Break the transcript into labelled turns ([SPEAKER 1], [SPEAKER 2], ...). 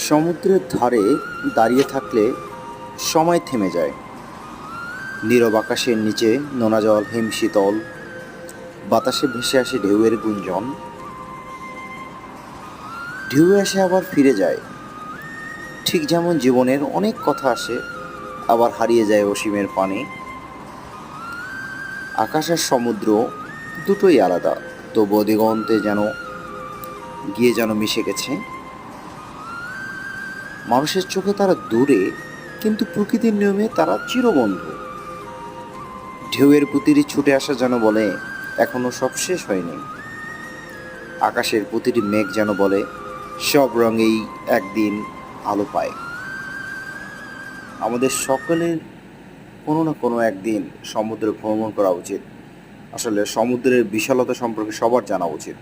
[SPEAKER 1] সমুদ্রের ধারে দাঁড়িয়ে থাকলে সময় থেমে যায়। নীরব আকাশের নিচে নোনা জল হিমশীতল, বাতাসে ভেসে আসে ঢেউয়ের গুঞ্জন। ঢেউ আসে আবার ফিরে যায়, ঠিক যেমন জীবনের অনেক কথা আসে আবার হারিয়ে যায় অসীমের পানে। আকাশ আর সমুদ্র দুটোই আলাদা, তবুও দিগন্তে যেন মিশে গেছে। মানুষের চোখে তারা দূরে, কিন্তু প্রকৃতির নিয়মে তারা চিরবন্ধু। ঢেউয়ের প্রতিটি ছুটে আসা যেন বলে এখনো সব শেষ হয়নি। আকাশের প্রতিটি মেঘ যেন বলে সব রঙেই একদিন আলো পায়। আমাদের সকলের কোনো না কোনো একদিন সমুদ্রে ভ্রমণ করা উচিত। আসলে সমুদ্রের বিশালতা সম্পর্কে সবার জানা উচিত।